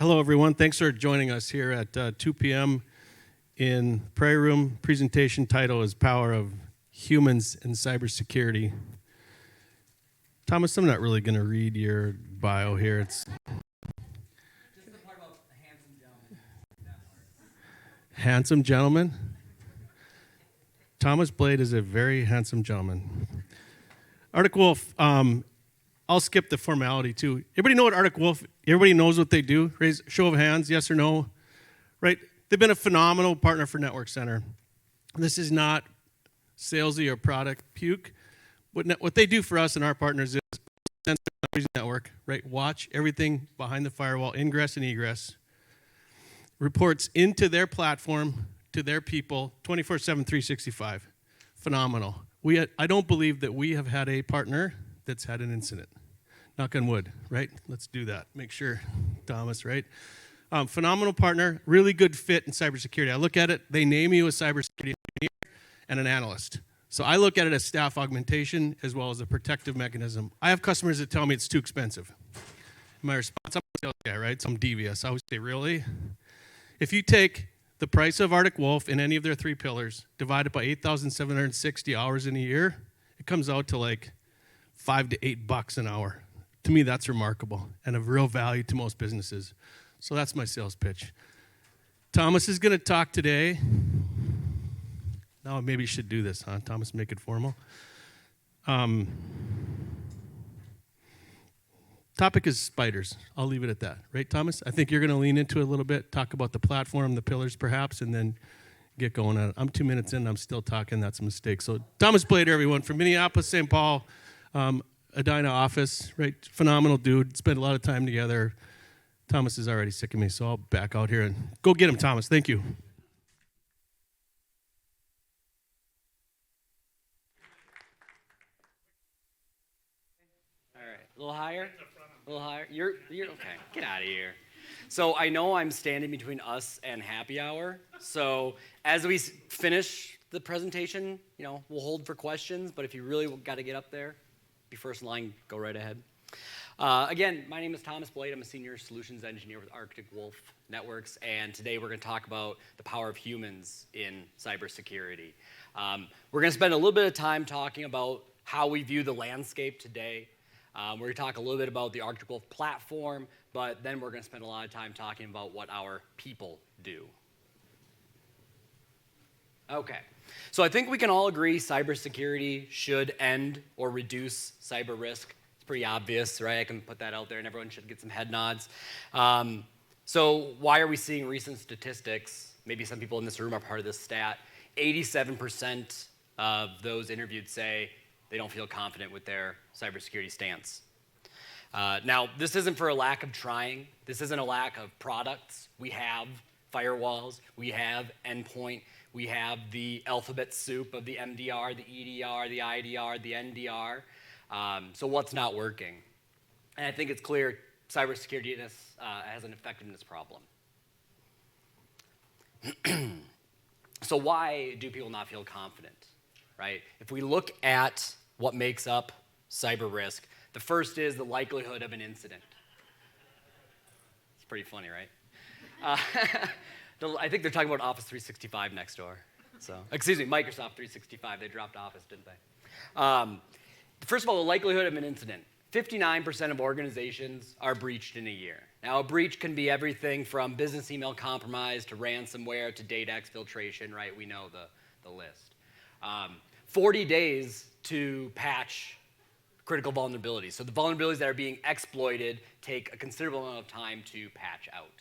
Hello, everyone. Thanks for joining us here at 2 p.m. in Prairie Room. Presentation title is Power of Humans in Cybersecurity. Thomas, I'm not really going to read your bio here. It's just the part about a handsome gentleman. handsome gentleman. Thomas Blade is a very handsome gentleman. Arctic Wolf, I'll skip the formality too. Everybody know what Arctic Wolf, everybody knows what they do? Raise show of hands, yes or no? Right? They've been a phenomenal partner for Network Center. This is not salesy or product puke. What they do for us and our partners is sensor network, right? Watch everything behind the firewall, ingress and egress. Reports into their platform, to their people, 24/7, 365. Phenomenal. I don't believe that we have had a partner that's had an incident. Knock on wood, right? Let's do that. Make sure, Thomas, right? Phenomenal partner, really good fit in cybersecurity. I look at it, they name you a cybersecurity engineer and an analyst. So I look at it as staff augmentation as well as a protective mechanism. I have customers that tell me it's too expensive. My response, I'm a sales guy, right? So I'm devious. I always say, really? If you take the price of Arctic Wolf in any of their 3 pillars, divided by 8,760 hours in a year, it comes out to like $5 to $8 an hour. To me, that's remarkable and of real value to most businesses. So that's my sales pitch. Thomas is going to talk today. Now maybe you should do this, huh? Thomas, make it formal. Topic is spiders. I'll leave it at that. Right, Thomas? I think you're going to lean into it a little bit, talk about the platform, the pillars perhaps, and then get going on it. I'm 2 minutes in, I'm still talking. That's a mistake. So Thomas Blade, everyone, from Minneapolis, St. Paul, Edina office, right? Phenomenal dude. Spent a lot of time together. Thomas is already sick of me, so I'll back out here and go get him, Thomas. Thank you. All right, a little higher? A little higher? You're okay. Get out of here. So I know I'm standing between us and happy hour. So as we finish the presentation, we'll hold for questions. But if you really got to get up there, be first in line, go right ahead. Again, my name is Thomas Blade. I'm a senior solutions engineer with Arctic Wolf Networks, and today we're going to talk about the power of humans in cybersecurity. We're going to spend a little bit of time talking about how we view the landscape today. We're going to talk a little bit about the Arctic Wolf platform, but then we're going to spend a lot of time talking about what our people do. Okay, so I think we can all agree cybersecurity should end or reduce cyber risk. It's pretty obvious, right? I can put that out there and everyone should get some head nods. So why are we seeing recent statistics? Maybe some people in this room are part of this stat. 87% of those interviewed say they don't feel confident with their cybersecurity stance. Now, this isn't for a lack of trying. This isn't a lack of products. We have firewalls. We have endpoint. We have the alphabet soup of the MDR, the EDR, the IDR, the NDR. So what's not working? And I think it's clear cybersecurity has an effectiveness problem. So why do people not feel confident, right? If we look at what makes up cyber risk, the first is the likelihood of an incident. It's pretty funny, right? I think they're talking about Office 365 next door. So, excuse me, Microsoft 365. They dropped Office, didn't they? First of all, the likelihood of an incident. 59% of organizations are breached in a year. Now, a breach can be everything from business email compromise to ransomware to data exfiltration, right? We know the list. 40 days to patch critical vulnerabilities. So the vulnerabilities that are being exploited take a considerable amount of time to patch out.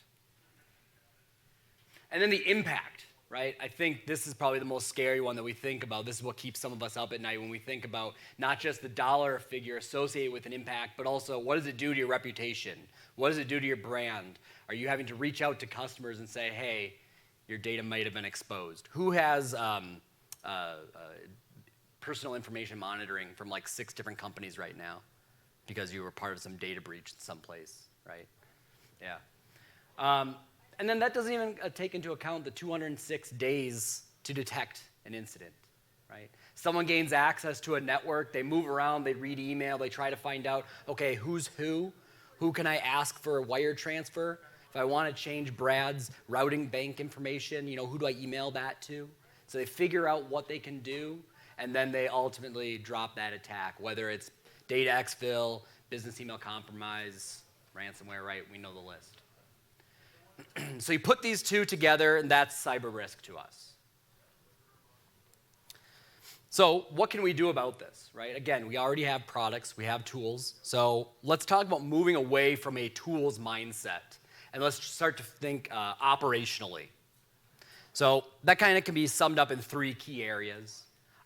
And then the impact, right? I think this is probably the most scary one that we think about. This is what keeps some of us up at night when we think about not just the dollar figure associated with an impact, but also what does it do to your reputation? What does it do to your brand? Are you having to reach out to customers and say, hey, your data might have been exposed? Who has personal information monitoring from like 6 different companies right now because you were part of some data breach someplace, right? Yeah. And then that doesn't even take into account the 206 days to detect an incident, right? Someone gains access to a network, they move around, they read email, they try to find out, okay, who's who can I ask for a wire transfer? If I want to change Brad's routing bank information, who do I email that to? So they figure out what they can do, and then they ultimately drop that attack, whether it's data exfil, business email compromise, ransomware, right? We know the list. So you put these two together, and that's cyber risk to us. So what can we do about this, right? Again, we already have products, we have tools. So let's talk about moving away from a tools mindset, and let's start to think operationally. So that kind of can be summed up in 3 key areas.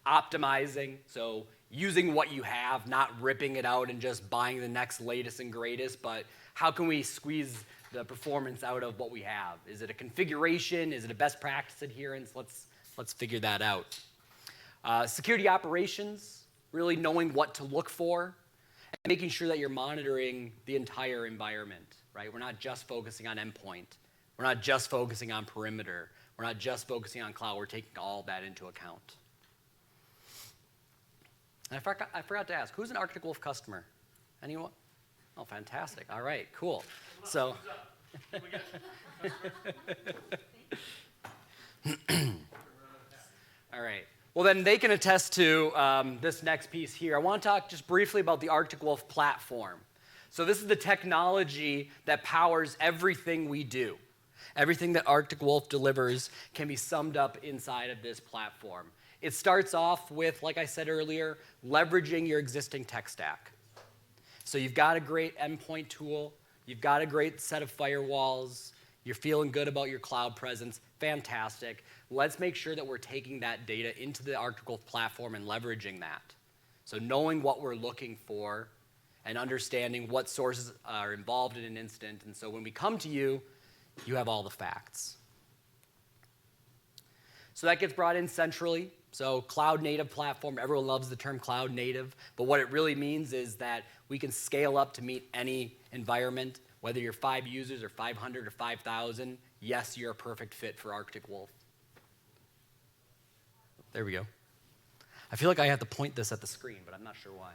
Optimizing, so using what you have, not ripping it out and just buying the next latest and greatest, but how can we squeeze the performance out of what we have? Is it a configuration? Is it a best practice adherence? Let's figure that out. Security operations, really knowing what to look for, and making sure that you're monitoring the entire environment, right? We're not just focusing on endpoint. We're not just focusing on perimeter. We're not just focusing on cloud. We're taking all that into account. And I forgot to ask, who's an Arctic Wolf customer? Anyone? Oh, fantastic. All right, cool. So, all right. Well, then they can attest to this next piece here. I want to talk just briefly about the Arctic Wolf platform. So this is the technology that powers everything we do. Everything that Arctic Wolf delivers can be summed up inside of this platform. It starts off with, like I said earlier, leveraging your existing tech stack. So you've got a great endpoint tool, you've got a great set of firewalls, you're feeling good about your cloud presence, fantastic. Let's make sure that we're taking that data into the Arctic Wolf platform and leveraging that. So knowing what we're looking for and understanding what sources are involved in an incident, and so when we come to you, you have all the facts. So that gets brought in centrally. So cloud native platform, everyone loves the term cloud native, but what it really means is that we can scale up to meet any environment, whether you're 5 users or 500 or 5,000, yes, you're a perfect fit for Arctic Wolf. There we go. I feel like I have to point this at the screen, but I'm not sure why.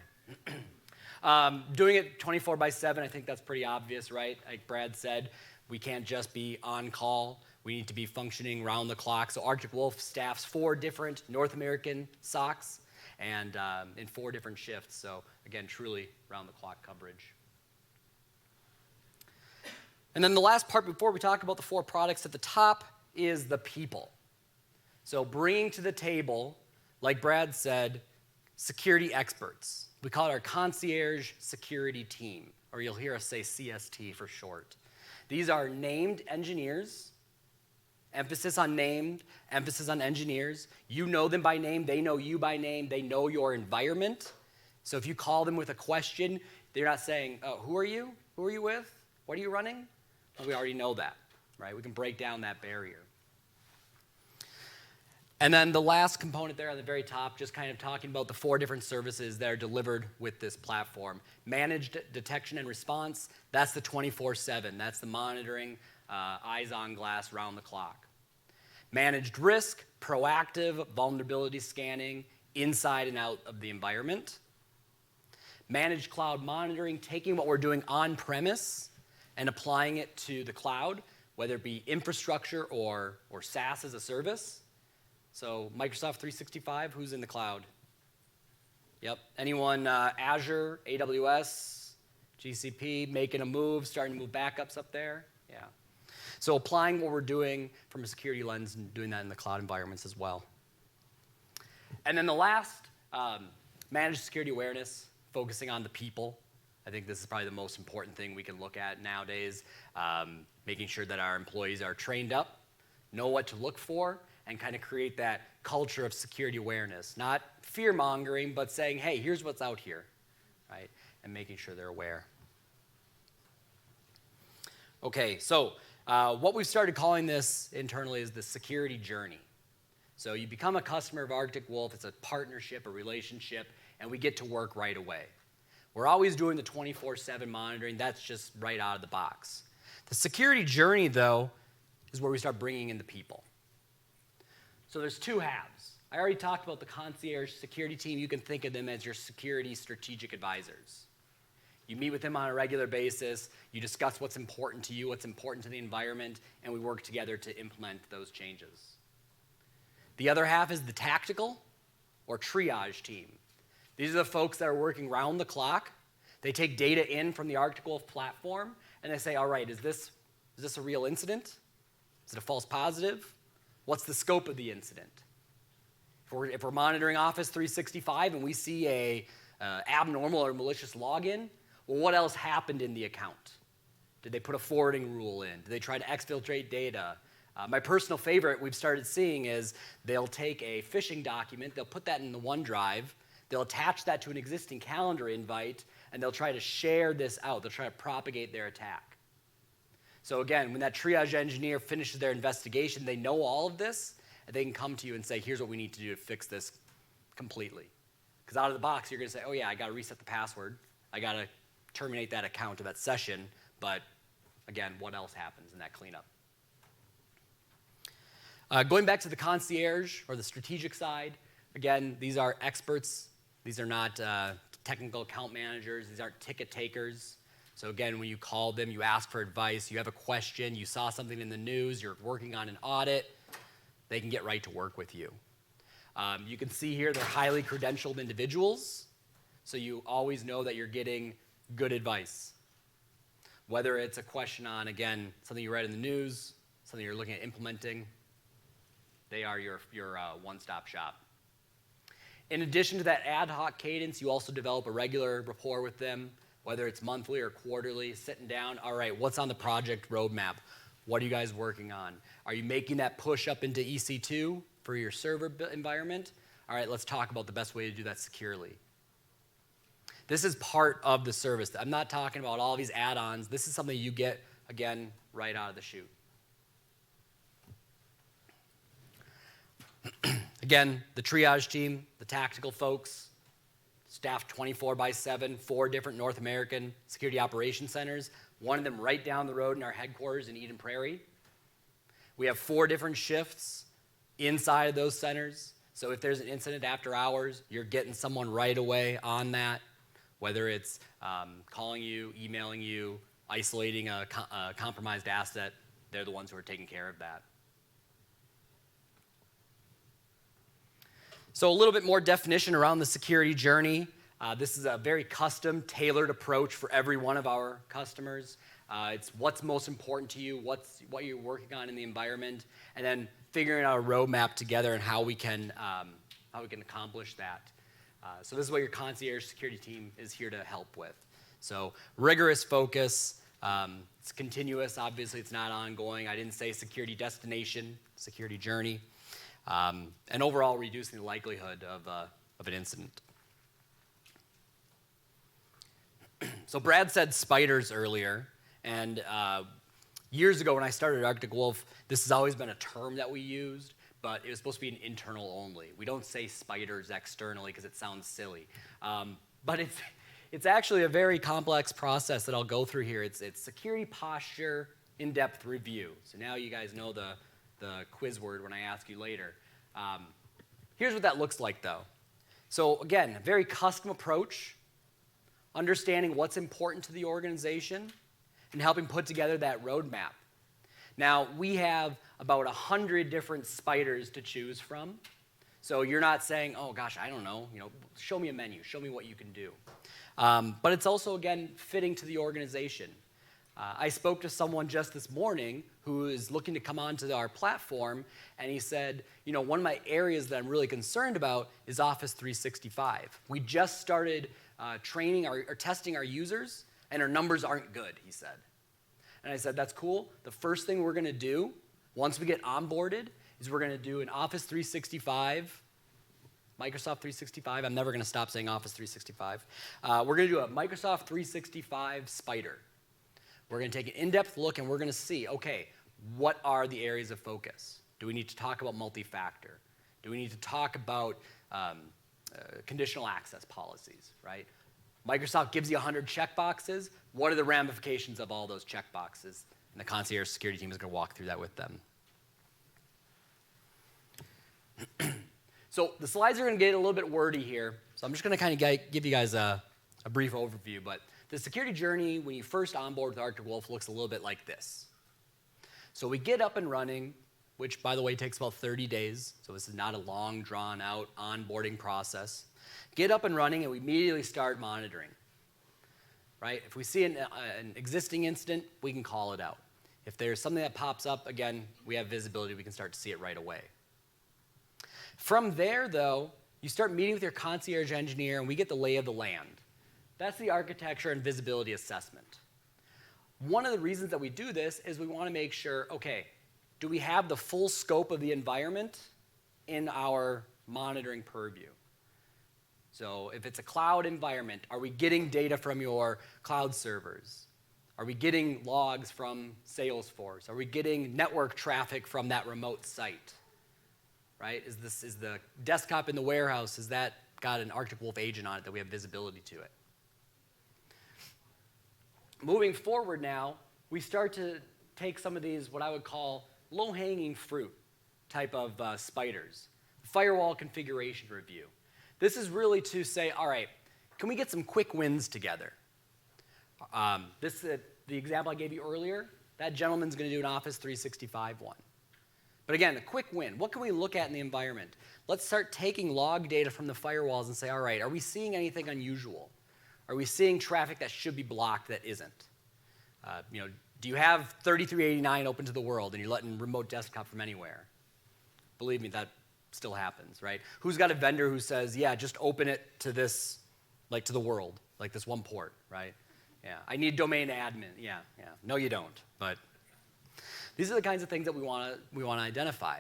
Doing it 24/7, I think that's pretty obvious, right? Like Brad said, we can't just be on call. We need to be functioning round the clock. So Arctic Wolf staffs 4 different North American SOCs and in 4 different shifts. So again, truly round the clock coverage. And then the last part before we talk about the 4 products at the top is the people. So bringing to the table, like Brad said, security experts. We call it our concierge security team, or you'll hear us say CST for short. These are named engineers, emphasis on named, emphasis on engineers. You know them by name, they know you by name, they know your environment. So if you call them with a question, they're not saying, oh, who are you? Who are you with? What are you running? Well, we already know that, right? We can break down that barrier. And then the last component there on the very top, just kind of talking about the 4 different services that are delivered with this platform. Managed detection and response, that's the 24/7. That's the monitoring, eyes on glass, round the clock. Managed risk, proactive vulnerability scanning inside and out of the environment. Managed cloud monitoring, taking what we're doing on premise and applying it to the cloud, whether it be infrastructure or SaaS as a service. So Microsoft 365, who's in the cloud? Yep. Anyone Azure, AWS, GCP, making a move, starting to move backups up there? Yeah. So applying what we're doing from a security lens and doing that in the cloud environments as well. And then the last, managed security awareness, focusing on the people. I think this is probably the most important thing we can look at nowadays, making sure that our employees are trained up, know what to look for, and kind of create that culture of security awareness. Not fear-mongering, but saying, hey, here's what's out here, right? And making sure they're aware. Okay, so what we've started calling this internally is the security journey. So you become a customer of Arctic Wolf, it's a partnership, a relationship, and we get to work right away. We're always doing the 24/7 monitoring, that's just right out of the box. The security journey, though, is where we start bringing in the people. So there's 2 halves. I already talked about the concierge security team. You can think of them as your security strategic advisors. You meet with him on a regular basis. You discuss what's important to you, what's important to the environment, and we work together to implement those changes. The other half is the tactical or triage team. These are the folks that are working round the clock. They take data in from the Arctic Wolf platform, and they say, all right, is this a real incident? Is it a false positive? What's the scope of the incident? If we're monitoring Office 365 and we see a abnormal or malicious login, well, what else happened in the account? Did they put a forwarding rule in? Did they try to exfiltrate data? My personal favorite we've started seeing is they'll take a phishing document, they'll put that in the OneDrive, they'll attach that to an existing calendar invite, and they'll try to share this out. They'll try to propagate their attack. So again, when that triage engineer finishes their investigation, they know all of this, and they can come to you and say, here's what we need to do to fix this completely. Because out of the box, you're going to say, oh yeah, I got to reset the password. I got to terminate that account or that session. But again, what else happens in that cleanup? Going back to the concierge or the strategic side, again, these are experts. These are not technical account managers. These aren't ticket takers. So again, when you call them, you ask for advice, you have a question, you saw something in the news, you're working on an audit, they can get right to work with you. You can see here they're highly credentialed individuals, so you always know that you're getting good advice. Whether it's a question on, again, something you read in the news, something you're looking at implementing, they are your one-stop shop. In addition to that ad hoc cadence, you also develop a regular rapport with them, whether it's monthly or quarterly, sitting down, all right, what's on the project roadmap? What are you guys working on? Are you making that push up into EC2 for your server environment? All right, let's talk about the best way to do that securely. This is part of the service. I'm not talking about all these add-ons. This is something you get, again, right out of the chute. Again, the triage team, the tactical folks, staffed 24/7, 4 different North American security operations centers, one of them right down the road in our headquarters in Eden Prairie. We have 4 different shifts inside of those centers. So if there's an incident after hours, you're getting someone right away on that, whether it's calling you, emailing you, isolating a compromised asset, they're the ones who are taking care of that. So a little bit more definition around the security journey. This is a very custom, tailored approach for every one of our customers. It's what's most important to you, what you're working on in the environment, and then figuring out a roadmap together and how we can accomplish that. So this is what your concierge security team is here to help with. So rigorous focus. It's continuous. Obviously, it's not ongoing. I didn't say security destination, security journey. And overall reducing the likelihood of an incident. So Brad said spiders earlier, and years ago when I started Arctic Wolf, this has always been a term that we used, but it was supposed to be an internal only. We don't say spiders externally because it sounds silly. But it's actually a very complex process that I'll go through here. It's security posture in-depth review. So now you guys know the quiz word when I ask you later. Here's what that looks like, though. So again, a very custom approach, understanding what's important to the organization, and helping put together that roadmap. Now, we have about 100 different spiders to choose from. So you're not saying, oh gosh, I don't know, show me a menu, show me what you can do. But it's also, again, fitting to the organization. I spoke to someone just this morning who is looking to come onto our platform, and he said, one of my areas that I'm really concerned about is Office 365. We just started training or testing our users, and our numbers aren't good, he said. And I said, that's cool. The first thing we're going to do, once we get onboarded, is we're going to do an Office 365, Microsoft 365. I'm never going to stop saying Office 365. We're going to do a Microsoft 365 spider. We're going to take an in-depth look, and we're going to see, okay, what are the areas of focus? Do we need to talk about multi-factor? Do we need to talk about conditional access policies, right? Microsoft gives you 100 checkboxes. What are the ramifications of all those checkboxes? And the concierge security team is going to walk through that with them. So the slides are going to get a little bit wordy here. So I'm just going to kind of give you guys a brief overview. But The security journey when you first onboard with Arctic Wolf looks a little bit like this. So we get up and running, which by the way takes about 30 days, so this is not a long drawn out onboarding process. Get up and running and we immediately start monitoring. Right? If we see an existing incident, we can call it out. If there's something that pops up, again, we have visibility, we can start to see it right away. From there, though, you start meeting with your concierge engineer and we get the lay of the land. That's the architecture and visibility assessment. One of the reasons that we do this is we want to make sure, okay, do we have the full scope of the environment in our monitoring purview? So if it's a cloud environment, are we getting data from your cloud servers? Are we getting logs from Salesforce? Are we getting network traffic from that remote site? Right? Is the desktop in the warehouse, has that got an Arctic Wolf agent on it that we have visibility to it? Moving forward now, we start to take some of these, what I would call low-hanging fruit type of spiders. Firewall configuration review. This is really to say, all right, can we get some quick wins together? The example I gave you earlier, that gentleman's going to do an Office 365 one. But again, a quick win. What can we look at in the environment? Let's start taking log data from the firewalls and say, all right, are we seeing anything unusual? Are we seeing traffic that should be blocked that isn't? Do you have 3389 open to the world and you're letting remote desktop from anywhere? Believe me, that still happens, right? Who's got a vendor who says, yeah, just open it to this, like to the world, like this one port, right? Yeah, I need domain admin. Yeah. No, you don't. But these are the kinds of things that we want to identify.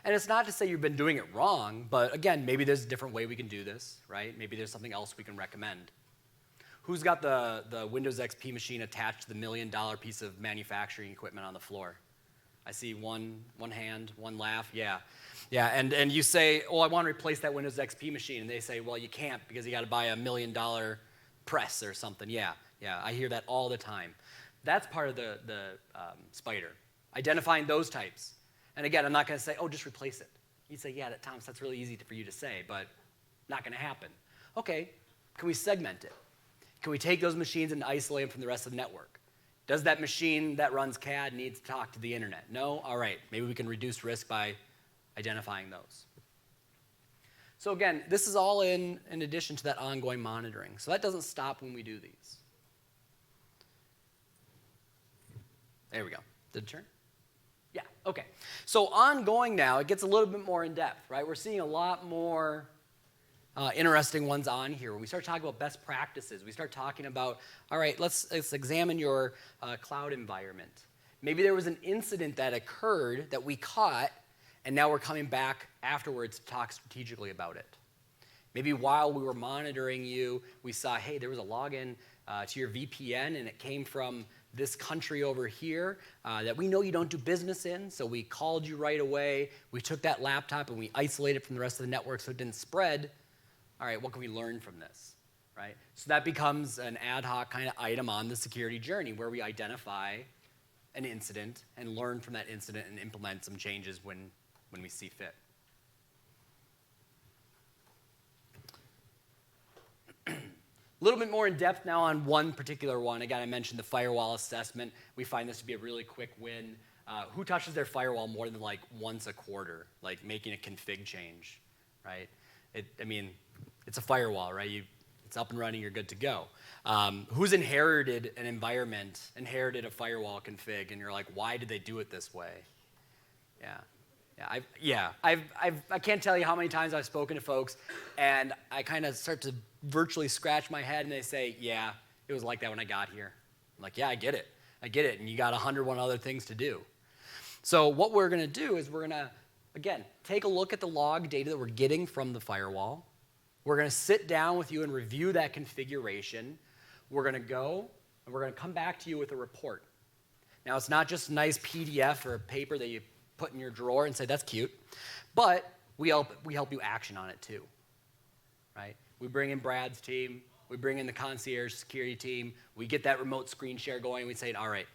And it's not to say you've been doing it wrong, but again, maybe there's a different way we can do this, right? Maybe there's something else we can recommend. Who's got the Windows XP machine attached to the $1 million piece of manufacturing equipment on the floor? I see one hand, one laugh. Yeah, and you say, oh, I want to replace that Windows XP machine. And they say, well, you can't because you got to buy a $1 million press or something. Yeah, I hear that all the time. That's part of the spider, identifying those types. And again, I'm not going to say, oh, just replace it. You'd say, yeah, Thomas, that's really easy for you to say, but not going to happen. Okay, can we segment it? Can we take those machines and isolate them from the rest of the network? Does that machine that runs CAD need to talk to the internet? No? All right, maybe we can reduce risk by identifying those. So again, this is all in addition to that ongoing monitoring. So that doesn't stop when we do these. There we go. Did it turn? Yeah, okay. So ongoing now, it gets a little bit more in depth, right? We're seeing a lot more interesting ones on here. When we start talking about best practices, we start talking about, all right, let's examine your cloud environment. Maybe there was an incident that occurred that we caught, and now we're coming back afterwards to talk strategically about it. Maybe while we were monitoring you, we saw, hey, there was a login to your VPN, and it came from this country over here that we know you don't do business in, so we called you right away. We took that laptop and we isolated it from the rest of the network so it didn't spread. All right, what can we learn from this, right? So that becomes an ad hoc kind of item on the security journey where we identify an incident and learn from that incident and implement some changes when we see fit. A little bit more in depth now on one particular one. Again, I mentioned the firewall assessment. We find this to be a really quick win. Who touches their firewall more than like once a quarter, like making a config change, right? It's a firewall, right? It's up and running, you're good to go. Who's inherited an environment, inherited a firewall config, and you're like, why did they do it this way? I can't tell you how many times I've spoken to folks, and I kind of start to virtually scratch my head, and they say, yeah, it was like that when I got here. I'm like, yeah, I get it, and you got 101 other things to do. So what we're going to do is we're going to, again, take a look at the log data that we're getting from the firewall. We're going to sit down with you and review that configuration. We're going to go, and we're going to come back to you with a report. Now, it's not just a nice PDF or a paper that you put in your drawer and say, that's cute, but we help you action on it too, right? We bring in Brad's team. We bring in the concierge security team. We get that remote screen share going. We say, all right,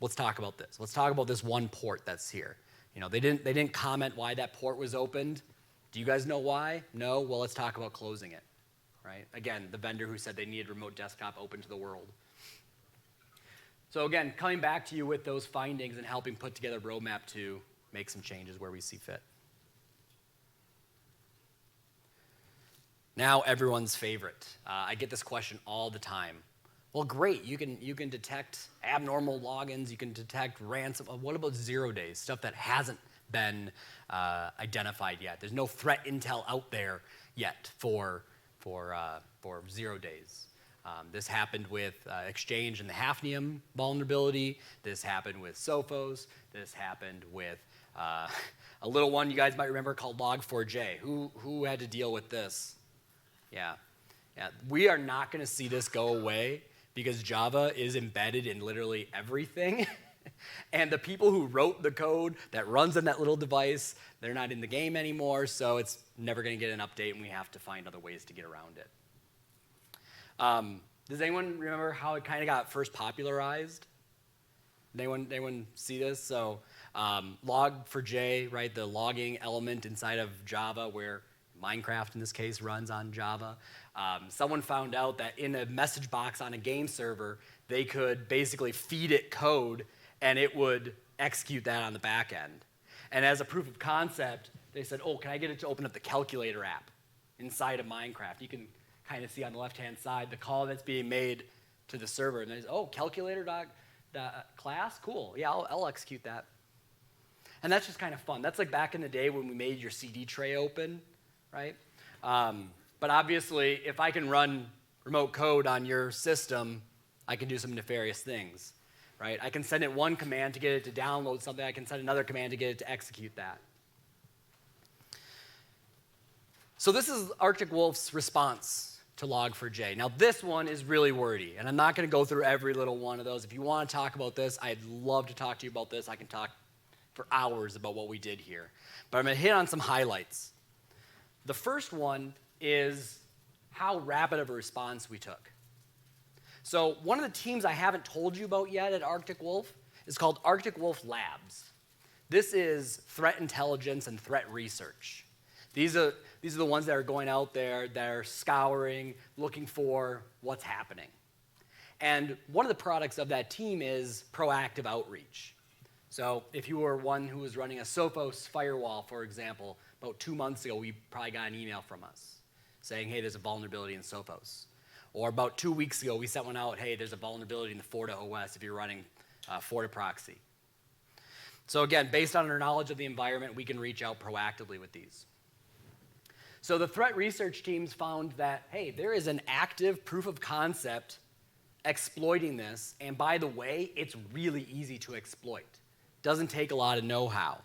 let's talk about this. Let's talk about this one port that's here. They didn't comment why that port was opened. Do you guys know why? No? Well, let's talk about closing it. right? Again, the vendor who said they needed remote desktop open to the world. So again, coming back to you with those findings and helping put together a roadmap to make some changes where we see fit. Now, everyone's favorite. I get this question all the time. Well, great, you can detect abnormal logins, you can detect ransom. What about 0 days, stuff that hasn't been identified yet? There's no threat intel out there yet for 0 days. This happened with Exchange and the Hafnium vulnerability. This happened with Sophos. This happened with a little one you guys might remember called Log4j. Who had to deal with this? Yeah. We are not going to see this go away because Java is embedded in literally everything. And the people who wrote the code that runs on that little device, they're not in the game anymore, so it's never going to get an update, and we have to find other ways to get around it. Does anyone remember how it kind of got first popularized? Anyone see this? So Log4j, right, the logging element inside of Java where Minecraft in this case runs on Java. Someone found out that in a message box on a game server, they could basically feed it code and it would execute that on the back end. And as a proof of concept, they said, oh, can I get it to open up the calculator app inside of Minecraft? You can kind of see on the left-hand side the call that's being made to the server. And they say, oh, calculator.class? Cool. Yeah, I'll execute that. And that's just kind of fun. That's like back in the day when we made your CD tray open, right? But obviously, if I can run remote code on your system, I can do some nefarious things, right? I can send it one command to get it to download something. I can send another command to get it to execute that. So this is Arctic Wolf's response to Log4j. Now this one is really wordy, and I'm not going to go through every little one of those. If you want to talk about this, I'd love to talk to you about this. I can talk for hours about what we did here. But I'm going to hit on some highlights. The first one is how rapid of a response we took. So one of the teams I haven't told you about yet at Arctic Wolf is called Arctic Wolf Labs. This is threat intelligence and threat research. These are the ones that are going out there, that are scouring, looking for what's happening. And one of the products of that team is proactive outreach. So if you were one who was running a Sophos firewall, for example, about 2 months ago, we probably got an email from us saying, hey, there's a vulnerability in Sophos. Or about 2 weeks ago, we sent one out, hey, there's a vulnerability in the Forta OS if you're running Forta proxy. So again, based on our knowledge of the environment, we can reach out proactively with these. So the threat research teams found that, hey, there is an active proof of concept exploiting this, and by the way, it's really easy to exploit. Doesn't take a lot of know-how.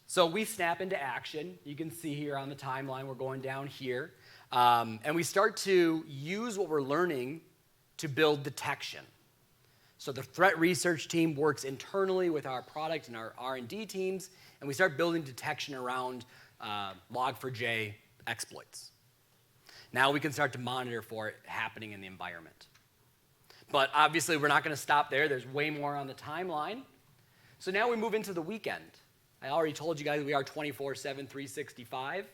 So we snap into action. You can see here on the timeline, we're going down here. And we start to use what we're learning to build detection. So the threat research team works internally with our product and our R&D teams, and we start building detection around Log4j exploits. Now we can start to monitor for it happening in the environment. But obviously, we're not going to stop there. There's way more on the timeline. So now we move into the weekend. I already told you guys we are 24/7, 365.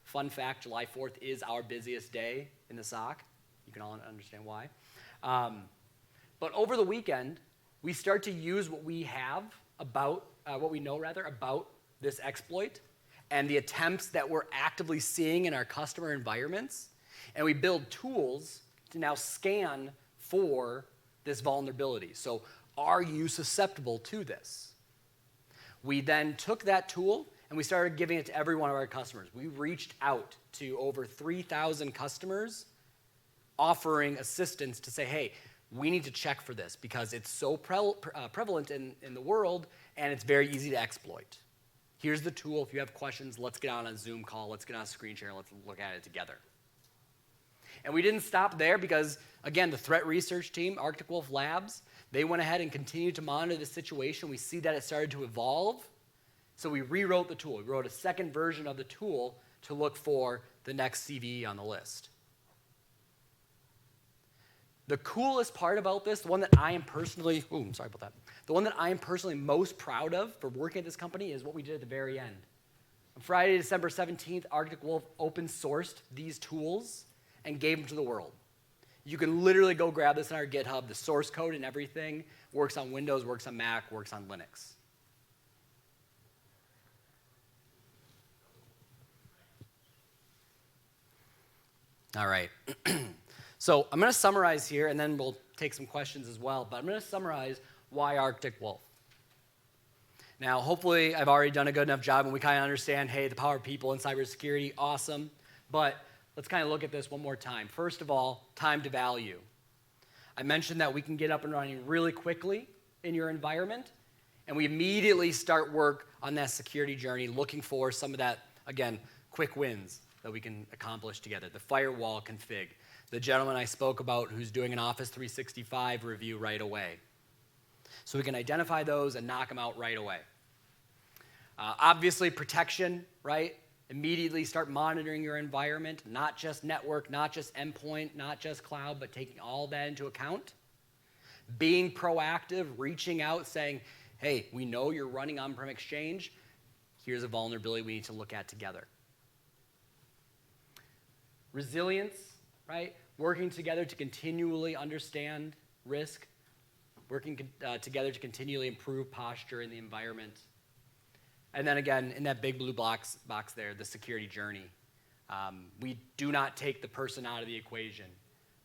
Fun fact, July 4th is our busiest day in the SOC. You can all understand why. But over the weekend, we start to use what we have about, what we know rather, about this exploit and the attempts that we're actively seeing in our customer environments. And we build tools to now scan for this vulnerability. So are you susceptible to this? We then took that tool and we started giving it to every one of our customers. We reached out to over 3,000 customers offering assistance to say, hey, we need to check for this because it's so prevalent in the world and it's very easy to exploit. Here's the tool. If you have questions, let's get on a Zoom call. Let's get on a screen share. Let's look at it together. And we didn't stop there because, again, the threat research team, Arctic Wolf Labs, they went ahead and continued to monitor the situation. We see that it started to evolve. So we rewrote the tool. We wrote a second version of the tool to look for the next CVE on the list. The coolest part about this, the one that I am personally, the one that I am personally most proud of for working at this company is what we did at the very end. On Friday, December 17th, Arctic Wolf open sourced these tools and gave them to the world. You can literally go grab this in our GitHub. The source code and everything works on Windows, works on Mac, works on Linux. All right. So I'm going to summarize here, and then we'll take some questions as well. But I'm going to summarize why Arctic Wolf. Now, hopefully, I've already done a good enough job, and we kind of understand, hey, the power of people in cybersecurity, awesome. But let's kind of look at this one more time. First of all, time to value. I mentioned that we can get up and running really quickly in your environment, and we immediately start work on that security journey, looking for some of that, again, quick wins that we can accomplish together. The firewall config. The gentleman I spoke about who's doing an Office 365 review right away. So we can identify those and knock them out right away. Obviously, protection, right? Immediately start monitoring your environment, not just network, not just endpoint, not just cloud, but taking all that into account. Being proactive, reaching out, saying, hey, we know you're running on-prem Exchange. Here's a vulnerability we need to look at together. Resilience, right? Working together to continually understand risk, working together to continually improve posture in the environment. And then again, in that big blue box there, the security journey. We do not take the person out of the equation,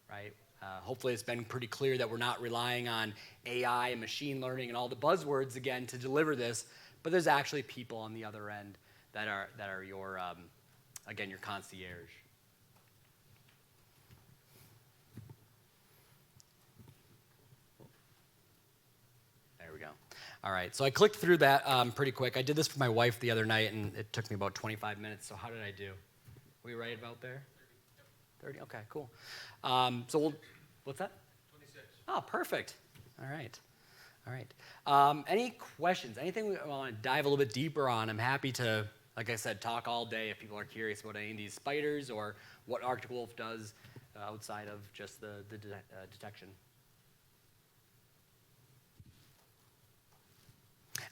right? Hopefully it's been pretty clear that we're not relying on AI and machine learning and all the buzzwords again to deliver this, but there's actually people on the other end that are your, again, your concierge. There we go. All right, so I clicked through that pretty quick. I did this for my wife the other night, and it took me about 25 minutes, so how did I do? Were you right about there? 30? Okay, cool. What's that? 26. Oh, perfect. All right. All right. Any questions? Anything we want to dive a little bit deeper on? I'm happy to, like I said, talk all day if people are curious about any of these spiders or what Arctic Wolf does outside of just the detection.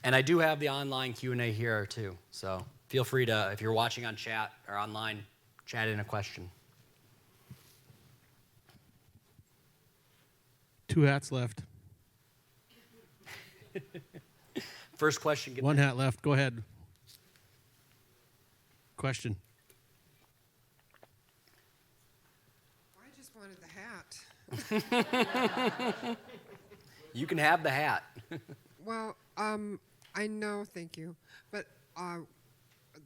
And I do have the online Q&A here too, so feel free to, if you're watching on chat or online, chat in a question. 2 hats left. First question. 1 hat left. Go ahead. Question. I just wanted the hat. You can have the hat. Well, I know, thank you, but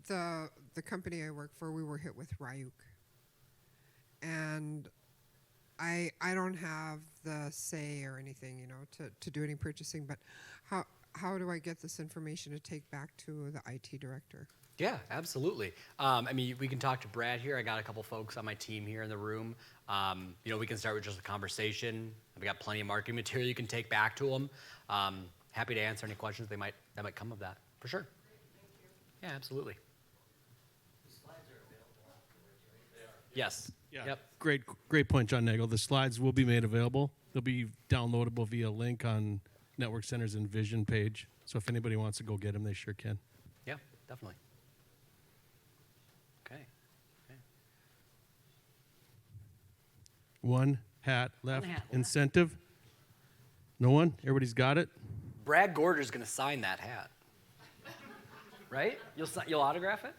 the company I work for, we were hit with Ryuk, and I don't have the say or anything, to do any purchasing. But how do I get this information to take back to the IT director? Yeah, absolutely. I mean, we can talk to Brad here. I got a couple folks on my team here in the room. We can start with just a conversation. We got plenty of marketing material you can take back to them. Happy to answer any questions that might come of that, for sure. Yeah, absolutely. The slides are available afterwards, right? They are. Yes. Yeah. Yep. Great point, John Nagel. The slides will be made available. They'll be downloadable via link on Network Center's Envision page. So if anybody wants to go get them, they sure can. Yeah, definitely. Okay. 1 hat left. hat left. Incentive? No one? Everybody's got it? Brad Gorder's going to sign that hat. Right? You'll autograph it?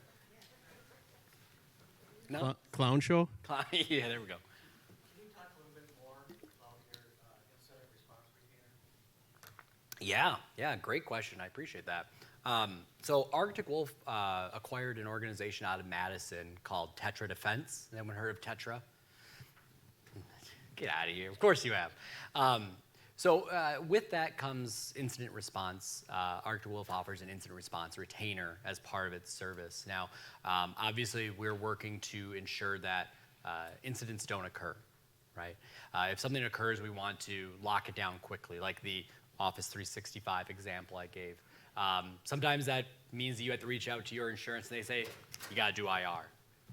No? Clown show? Yeah, there we go. Can you talk a little bit more about your incident response retainer? Yeah, great question. I appreciate that. So Arctic Wolf acquired an organization out of Madison called Tetra Defense. Anyone heard of Tetra? Get out of here. Of course you have. So with that comes incident response. Arctic Wolf offers an incident response retainer as part of its service. Now, obviously, we're working to ensure that incidents don't occur, right? If something occurs, we want to lock it down quickly, like the Office 365 example I gave. Sometimes that means that you have to reach out to your insurance and they say, you got to do IR.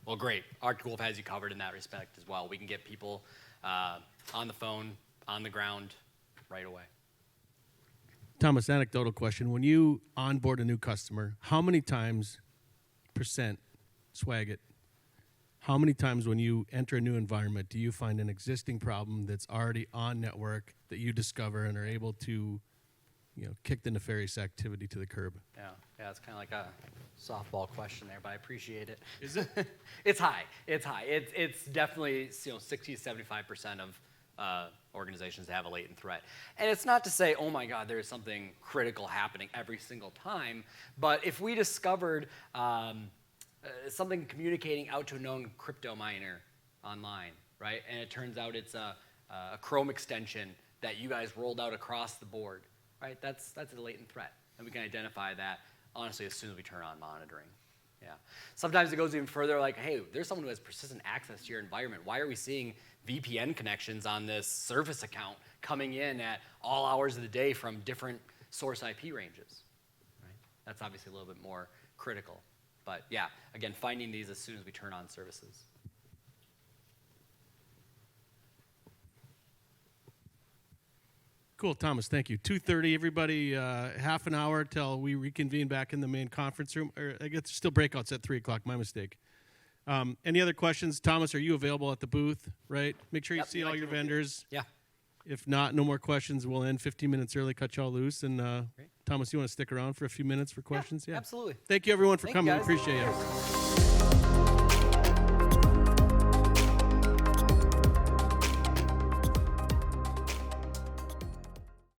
Well, great. Arctic Wolf has you covered in that respect as well. We can get people on the phone, on the ground, right away. Thomas, anecdotal question. When you onboard a new customer, how many times % swag it? how many times when you enter a new environment do you find an existing problem that's already on network that you discover and are able to, kick the nefarious activity to the curb? Yeah, it's kind of like a softball question there, but I appreciate it. Is it? It's high. It's definitely 60 to 75% of organizations have a latent threat, and it's not to say, oh my God, there is something critical happening every single time. But if we discovered something communicating out to a known crypto miner online, right, and it turns out it's a Chrome extension that you guys rolled out across the board, right? That's a latent threat, and we can identify that honestly as soon as we turn on monitoring. Yeah. Sometimes it goes even further, like, hey, there's someone who has persistent access to your environment. Why are we seeing VPN connections on this service account coming in at all hours of the day from different source IP ranges? Right? That's obviously a little bit more critical. But yeah, again, finding these as soon as we turn on services. Cool, Thomas, thank you. 2:30, everybody, half an hour till we reconvene back in the main conference room. Or I guess there's still breakouts at 3 o'clock, my mistake. Any other questions? Thomas, are you available at the booth, right? Make sure you see all your vendors. Yeah. If not, no more questions. We'll end 15 minutes early, cut you all loose. And Thomas, you want to stick around for a few minutes for questions? Yeah, absolutely. Thank you, everyone, for Thank you, coming. guys. Appreciate you.